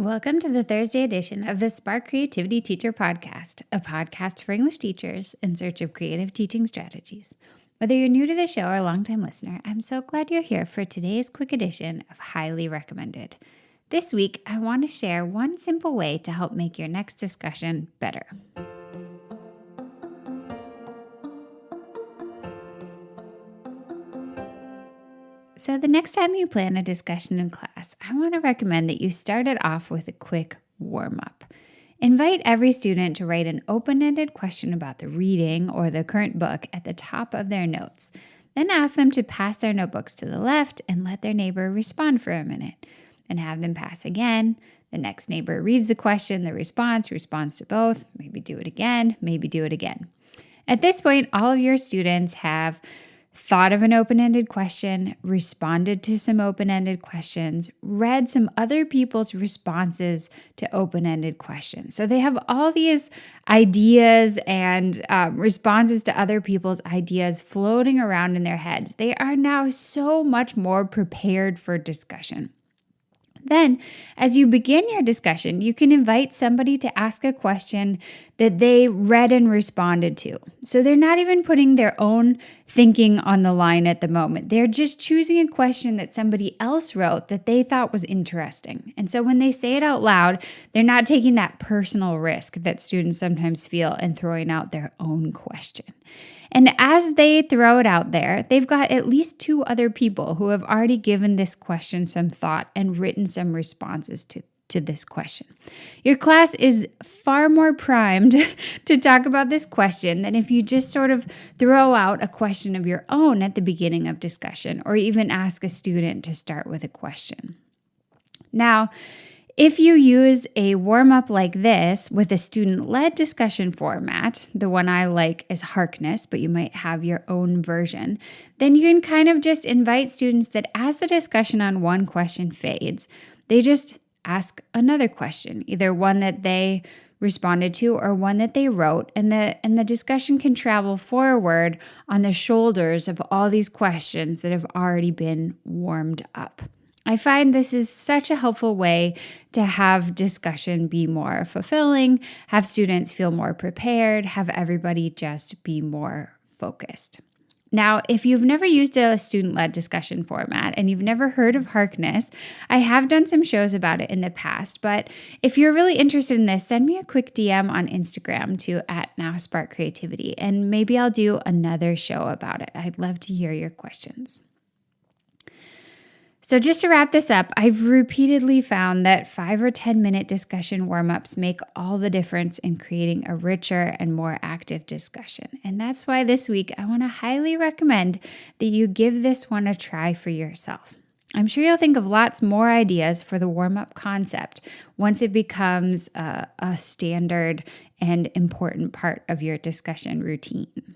Welcome to the Thursday edition of the Spark Creativity Teacher Podcast, a podcast for English teachers in search of creative teaching strategies. Whether you're new to the show or a longtime listener, I'm so glad you're here for today's quick edition of Highly Recommended. This week, I want to share one simple way to help make your next discussion better. So the next time you plan a discussion in class, I want to recommend that you start it off with a quick warm-up. Invite every student to write an open-ended question about the reading or the current book at the top of their notes. Then ask them to pass their notebooks to the left and let their neighbor respond for a minute. Then have them pass again. The next neighbor reads the question, the response, responds to both. Maybe do it again, maybe do it again. At this point, all of your students have thought of an open-ended question, responded to some open-ended questions, read some other people's responses to open-ended questions. So they have all these ideas and responses to other people's ideas floating around in their heads. They are now so much more prepared for discussion. Then, as you begin your discussion, you can invite somebody to ask a question that they read and responded to. So they're not even putting their own thinking on the line at the moment. They're just choosing a question that somebody else wrote that they thought was interesting. And so when they say it out loud, they're not taking that personal risk that students sometimes feel in throwing out their own question. And as they throw it out there, they've got at least two other people who have already given this question some thought and written some responses to this question. Your class is far more primed to talk about this question than if you just sort of throw out a question of your own at the beginning of discussion, or even ask a student to start with a question. Now, if you use a warm-up like this with a student-led discussion format, the one I like is Harkness, but you might have your own version, then you can kind of just invite students that as the discussion on one question fades, they just ask another question, either one that they responded to or one that they wrote, and the discussion can travel forward on the shoulders of all these questions that have already been warmed up. I find this is such a helpful way to have discussion be more fulfilling, have students feel more prepared, have everybody just be more focused. Now, if you've never used a student-led discussion format and you've never heard of Harkness, I have done some shows about it in the past, but if you're really interested in this, send me a quick DM on Instagram to @NowSparkCreativity, and maybe I'll do another show about it. I'd love to hear your questions. So just to wrap this up, I've repeatedly found that 5 or 10 minute discussion warm-ups make all the difference in creating a richer and more active discussion. And that's why this week I want to highly recommend that you give this one a try for yourself. I'm sure you'll think of lots more ideas for the warm-up concept once it becomes a standard and important part of your discussion routine.